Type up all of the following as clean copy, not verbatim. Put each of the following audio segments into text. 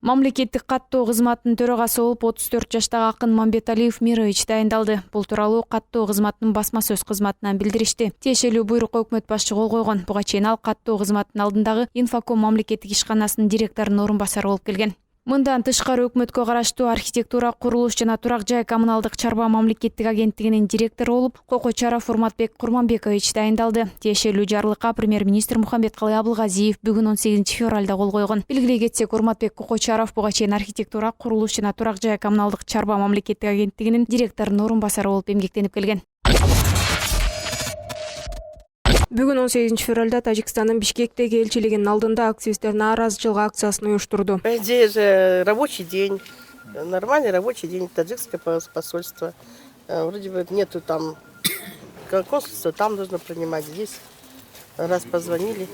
Мамлекеттик каттоо кызматынын төрагасы болуп 34 жаштагы Акын Мамбеталиев Мирович дайындалды. Бул тууралуу каттоо кызматынын басма сөз кызматынан билдиришти. Тиешелүү буйрукка өкмөт башчы кол койгон. Буга чейин ал каттоо кызматынын алдындагы Инфоком мамлекеттик ишканасынын директорунун орун басары болуп келген. Мындан тышкары өкмөткө караштуу архитектура, курулуш жана турак жай коммуналдык чарба мамлекеттик агенттигинин директору болуп Кокочаров Урматбек Курманбекович дайындалды. Тиешелүү жарлыкка премьер-министр Мухамбеткалый Абылгазиев бүгүн 18 февралда кол койгон. Белгилей кетсек, Урматбек Кокочаров буга чейин архитектура, курулуш жана турак жай коммуналдык чарба мамлекеттик агенттигинин директорунун орун басары болуп эмгектенип келген. Бүгүн 18 февралда Тажикстандын Бишкектеги элчилигинин алдында активисттер нааразычылык акциясын уюштурду. По идее же рабочий день, нормальный рабочий день, таджикское посольство. Вроде бы нету там консульства, там нужно принимать, здесь раз позвонили.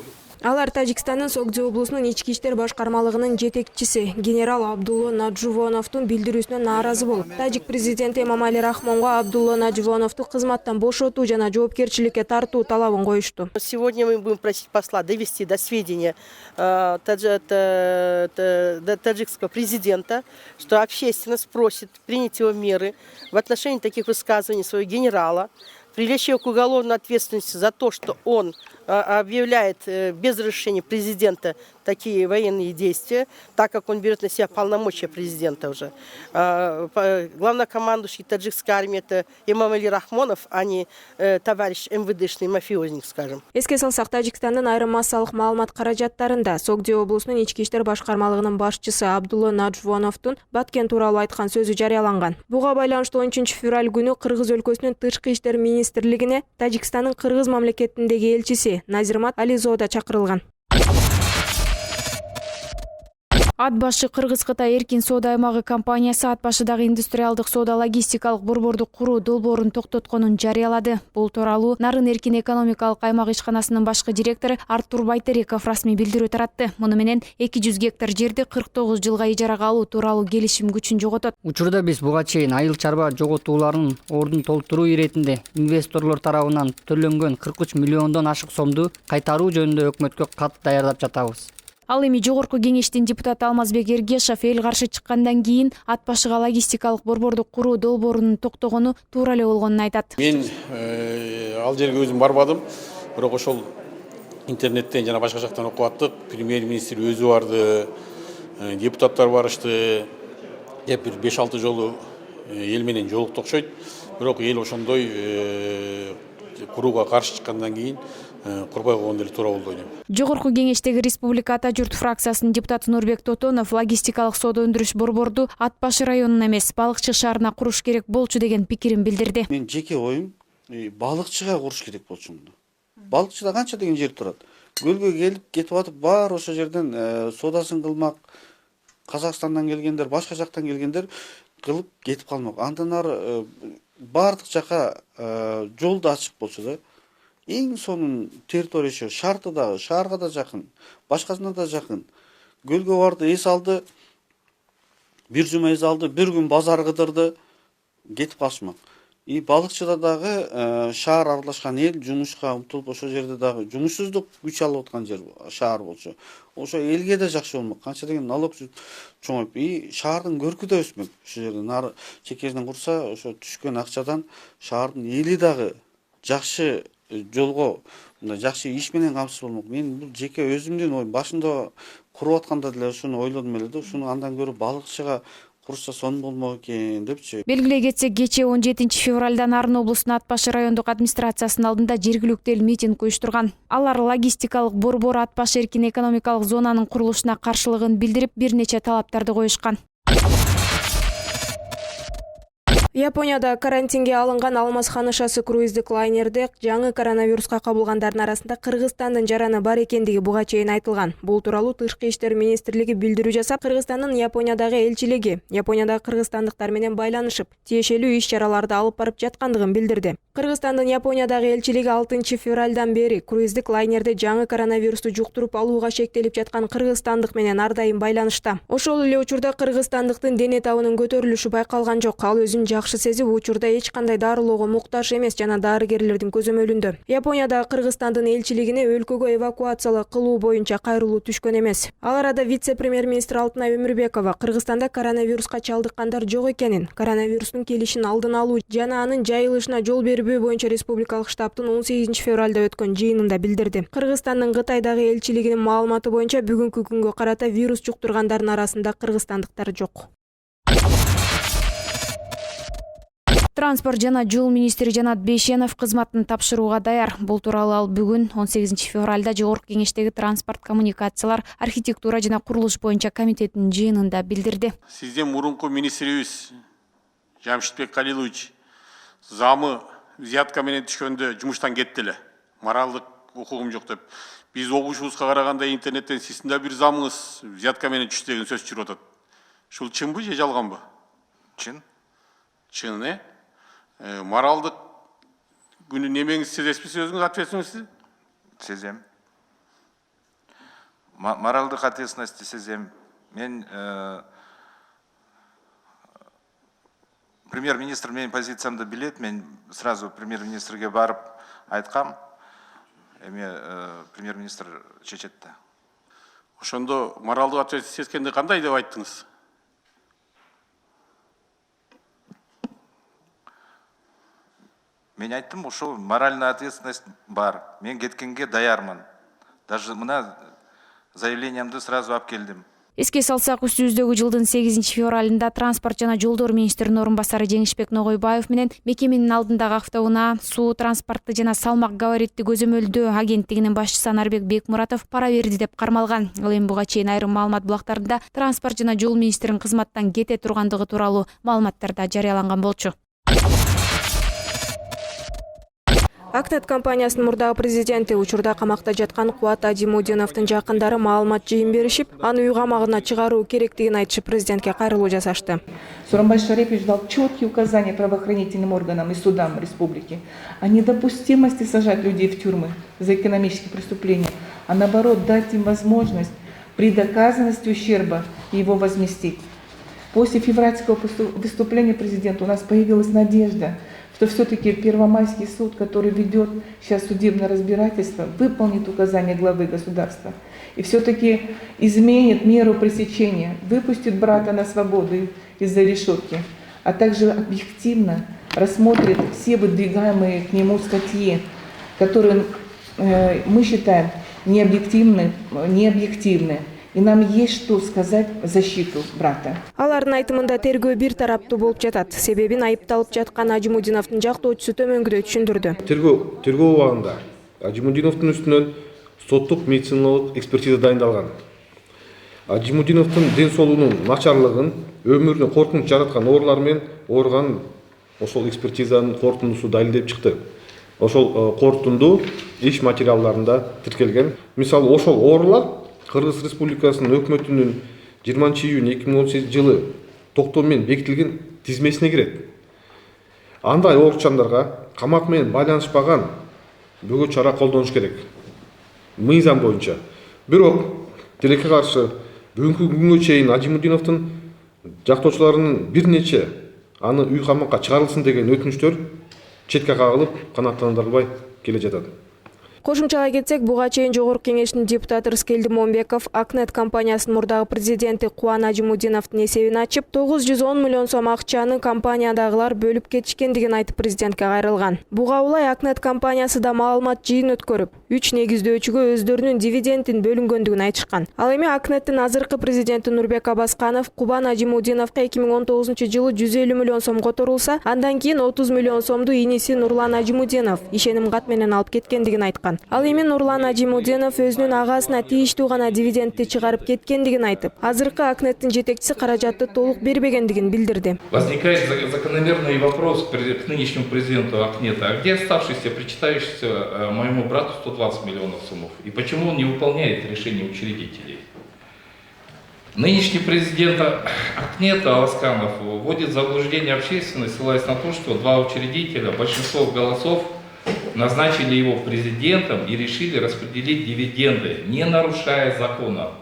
Алар Тажикстандын Согдзе облусунун ички иштер башкармалыгынын жетекчиси генерал Абдулло Наджувоновдун билдирүүсүнө нааразы болуп, тажик президенти Эмомали Рахмонго Абдулло Наджувоновду кызматтан бошотуу жана жоопкерчиликке тартуу талабын коюшту. Сегодня мы будем просить посла довести до сведения таджикского президента, что общественность просит принять его меры в отношении таких высказываний своего генерала, привлечь его к уголовной ответственности за то, что он объявляет без разрешения президента такие военные действия, так как он берет на себя полномочия президента уже. Главнокомандующий таджикской армии это Эмомали Рахмонов, а не товарищ МВДшный мафиозник, скажем. Эске салсак, Тажикстандын айрым массалык маалымат каражаттарында Согдзе облусунун ички иштер башкармалыгынын башчысы Абдулло Наджувоновдун Баткен тууралуу айткан сөзү жарыяланган. Буга байланыштуу 10 февраль күнү Кыргыз өлкөсүнүн тышкы иштер министрлигине Тажикстандын Кыргыз мамлекетиндеги элчиси Назирмат Ализода чакырылган. Ат башы Кыргыз-Кытай эркин соода аймагы компаниясы ат башыдагы индустриалдык соода логистикалык борборду куруу долбоорун токтотконун жарыялады. Бул тууралуу Нарын эркин экономикалык аймак ишканасынын башкы директору Артур Байтереков расмий билдирүү таратты. Муну менен 200 гектар жерди 49 жылга ижарага алуу тууралуу келишим күчүн жоготот. Учурда биз буга чейин айыл чарба жоготууларынын ордун толтуруу иретинде инвесторлор тарабынан төлөнгөн 43 миллиондон ашык сомду кайтаруу жөнүндө өкмөткө кат даярдап жатабыз. Ал эми жогорку кеңештин депутаты Алмазбек Эргешов эл каршы чыккандан кийин ат башыга логистикалык борборду куруу долбоорунун токтогону туура эле болгонун айтат. Мен ал жерге өзүм барбадым, бирок ошол интернеттен жана башка жактан окуп аттык. Премьер-министр өзү барды, депутаттар барышты, деп бир 5-6 жолу эл менен жолукту окшойт. Бирок эл ошондой курууга каршы чыккандан кийин курбай койгон деле туура болду дейм. Жогорку кеңештеги Республика Ата журт фракциясынын депутаты Нурбек Тотонов логистикалык соода өндүрүш борборду Ат башы районуна эмес, Балыкчы шаарына куруш керек болчу деген пикирин билдирди. Мен жеке оюм Балыкчыга куруш керек болчу мунду. Балыкчыда канча деген жер турат. Көлгө келип кетип атып бар ошо жерден соодасын кылмак, Казакстандан келгендер, башка жактан келгендер кылып кетип калмак. Андан ары бардык жака жол да ачык болчу да. Эң сонун территориясы шарты дагы, шаарга да жакын, башкасына да жакын. Көлгө барды, эс алды, бир жума эс алды, бир күн базар кыдырды, кетип калышмак. Балыкчыда дагы шаар аралашкан эл жумушка умтулуп ошол жерде дагы жумушсуздук күч алып аткан жер шаар болчу. Ошо элге да жакшы болмок. Канча деген налог чоңоюп, шаардын көркү да өсмөк. Ошол жерден нары чекерден курса, ошо түшкөн акчадан шаардын эли дагы жакшы жолго, мындай жакшы иш менен камсыз болмок. Мен бул жеке өзүмдүн оюм. Башында куруп атканда деле ушуну ойлодум эле да, ушуну андан көрүп Балыкчыга курса сонун болмок экен депчи. Белгилей кетсек, кечээ 17 февралда Нарын облусунун Ат башы райондук администрациясынын алдында жергиликтүү эл митинг уюштурган. Алар логистикалык борбор Ат башы эркин экономикалык зонанын курулушуна каршылыгын билдирип, бир нече талаптарды коюшкан. Японияда карантинге алынган Алмаз ханышасы круиздик лайнерде жаңы коронавируска кабылгандардын арасында Кыргызстандын жараны бар экендиги буга чейин айтылган. Бул тууралуу Тышкы иштер министрлиги билдирүү жасап, Кыргызстандын Япониядагы элчилиги Япониядагы кыргызстандыктар менен байланышып, тиешелүү иш-чараларды алып барып жаткандыгын билдирди. Кыргызстандын Япониядагы элчилиги 6 февралдан бери круиздик лайнерде жаңы коронавирусту жуктуруп алууга шектелип жаткан кыргызстандык менен ар дайым байланышта. Ошол эле учурда кыргызстандыктын дене табынын көтөрүлүшү байкалган жок. Ал өзүн жакшы сезип, учурда эч кандай дарылоого муктаж эмес жана дарыгерлердин көзөмөлүндө. Япониядагы Кыргызстандын элчилигине өлкөгө эвакуациялык кылуу боюнча кайрылуу түшкөн эмес. Ал арада вице-премьер-министр Алтынай Өмүрбекова Кыргызстанда коронавируска чалдыккандар жок экенин, коронавирустун келишин алдын алуу жана анын жайылышына жол бербөө боюнча республикалык штабтын 18 февралда өткөн жыйынында билдирди. Кыргызстандын Кытайдагы элчилигинин маалыматы боюнча бүгүнкү күнгө карата вирус жуктургандардын арасында кыргызстандыктар жок. Транспорт жана жол министри Жанат Бейшенов кызматын тапшырууга даяр. Бул тууралуу ал бүгүн 18 февралда Жогорку кеңештеги транспорт коммуникациялар, архитектура жана курулуш боюнча комитеттин жыйынында билдирди. Сизден мурунку министрибиз Жамшитбек Калилович замы взятка менен түшкөндө жумуштан кетти эле. Моралдык укугум жок деп. Биз огушубузга караганда интернеттен сиздин да бир замыңыз взятка менен түштү деген сөз жүрүп атат. Ушул чынбы же жалганбы? Чын. Чын, моралдык күнү немеңиз сезесизби өзүңүз ответственностьти? Сезем. Моралдык ответственности сезем. Мен премьер-министр менин позициямды билет. Мен сразу премьер-министрге барып айткам. Эми премьер-министр чечет да. Ошондо моралдык ответственность сезгенде кандай деп айттыңыз? Мен айттым, ошол моральная ответственность бар. Мен кеткенге даярмын. Даже мына заявлениямды сразу алып келдим. Эске салсак, үстүбүздөгү жылдын 8 февралында транспорт жана жолдор министринин орун басары Жеңишбек Ногойбаев менен мекеменин алдындагы автоунаа, суу транспорту жана салмак габаритти көзөмөлдөө агенттигинин башчысы Анарбек Бекмуратов пара берди деп кармалган. Ал эми буга чейин айрым маалымат булактарында транспорт жана жол министринин кызматтан кете тургандыгы тууралуу маалыматтар да жарыяланган болчу. Акнет компаниясынын мурдагы президенти учурда камакта жаткан Кубат Ажимудиновдун жакындары маалымат жыйын беришип, аны үй камагына чыгаруу керектигин айтышып президентке кайрылуу жасашты. Сооронбай Шарипович дал четкие указания правоохранительным органам и судам республики о недопустимости сажать людей в тюрьмы за экономические преступления, а наоборот дать им возможность при доказанности ущерба его возместить. После февральского выступления президента у нас появилась надежда, что все-таки Первомайский суд, который ведет сейчас судебное разбирательство, выполнит указания главы государства и все-таки изменит меру пресечения, выпустит брата на свободу из-за решетки, а также объективно рассмотрит все выдвигаемые к нему статьи, которые мы считаем необъективны. И нам есть что сказать в защиту брата. Алардын айтымында тергөө бир тараптуу болуп жатат. Себебин айыпталып жаткан Ажимудиновдун жактоочусу төмөнгүдөй түшүндүрдү. Тергөө убагында Ажимудиновдун үстүнөн соттук медициналык экспертиза дайындалган. Ажимудиновдун ден соолугунун начарлыгын, өмүрүнө коркунуч жараткан оорулар менен ооруган ошол экспертизанын корутундусу далилдеп чыкты. Ошол корутунду иш материалдарында тиркелген. Мисалы ошол оорулар Кыргыз Республикасынын өкмөтүнүн 20 июнь 2018 жылы токтоо менен бекитилген тизмесине кирет. Андай оорукчандарга камак менен байланышпаган бөгөт чара колдонуш керек. Мыйзам боюнча. Бирок тилекке каршы бүгүнкү күнгө чейин Ажимудиновдун жактоочуларынын бир нече аны үй камакка чыгарылсын деген өтүнүчтөр четке кагылып, канааттандырылбай келе жатат. Кошумчага кетсек, буга чейин Жогорку кеңештин депутаты Рыскелди Момбеков Акнет компаниясынын мурдагы президенти Кубат Ажимудиновдун эсебин ачып, 910 миллион сом акчаны компаниядагылар бөлүп кетишкендигин айтып президентке кайрылган. Буга улай Акнет компаниясы да маалымат жыйын өткөрүп, 3 негиздөөчүгө өздөрүнүн дивидендин бөлүнгөндүгүн айтышкан. Ал эми Акнеттин азыркы президенти Нурбек Абасканов Кубат Ажимудиновго 2019 жылы 150 миллион сом которулса, андан кийин 30 миллион сомду иниси Нурлан Ажимудинов ишеним кат менен алып кеткендигин айткан. Ал эми Нурлан Ажимудинов өзүнүн агасына тийиштүү гана дивидендти чыгарып кеткендигин айтып, азыркы Акнеттин жетекчиси каражатты толук бербегендигин билдирди. Возникает закономерный вопрос к нынешнему президенту Акнета. А где оставшиеся, причитающиеся моему брату 120 миллионов сомов? И почему он не выполняет решения учредителей? Нынешний президент Акнета Абасканов вводит в заблуждение общественность, ссылаясь на то, что два учредителя, большинство голосов, назначили его президентом и решили распределить дивиденды, не нарушая закона.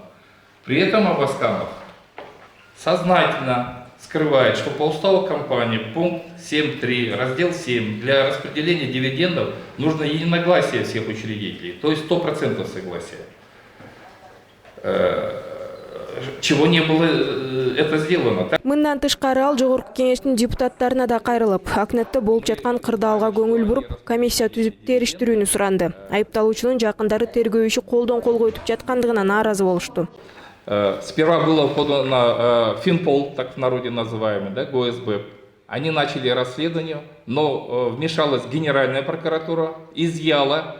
При этом Абасканов сознательно скрывает, что по уставу компании пункт 7.3, раздел 7, для распределения дивидендов нужно единогласие всех учредителей, то есть 100% согласия. Чего не было это сделано. Мындан тышкары ал жогорку кеңештин депутаттарына да кайрылып, Акнетте болуп жаткан кырдаалга көңүл буруп, комиссия түзүп териштирүүнү суранды. Айыпталуучунун жакындары тергөө иши колдон колго өтүп жаткандыгына нааразы болушту. Сперва было подано Финпол, так в народе называемый, да, ГОСБ. Они начали расследование, но вмешалась Генеральная прокуратура, изъяла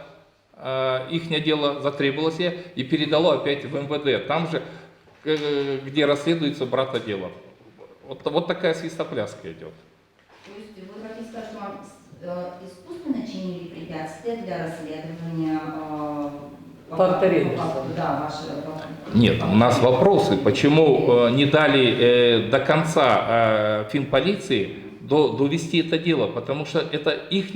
их дело, затребовалось и передало опять в МВД. Там же, где расследуется брата дела. Вот такая свистопляска идет. То есть вы хотите сказать, что вам искусственно чинили препятствия для расследования? Да, ваши... Нет, у нас вопросы, почему не дали до конца финполиции довести это дело, потому что это их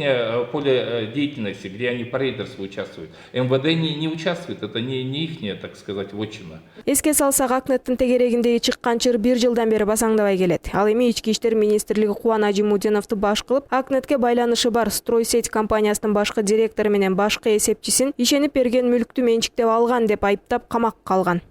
поле деятельности, где они по рейдерству участвуют. МВД не участвует, это не их, так сказать, вотчина. Эске салсак, Акнеттин тегерегиндеги чыккан чыр 1 жылдан бери басаңдабай келет. Ал эми Ички иштер министрлиги Кубан Ажимудиновду баш кылып, Акнетке байланышы бар Стройсеть компаниясынын башкы директору менен башкы эсепчисин ишенип берген мүлктү менчиктеп алган деп айыптап камакка алган.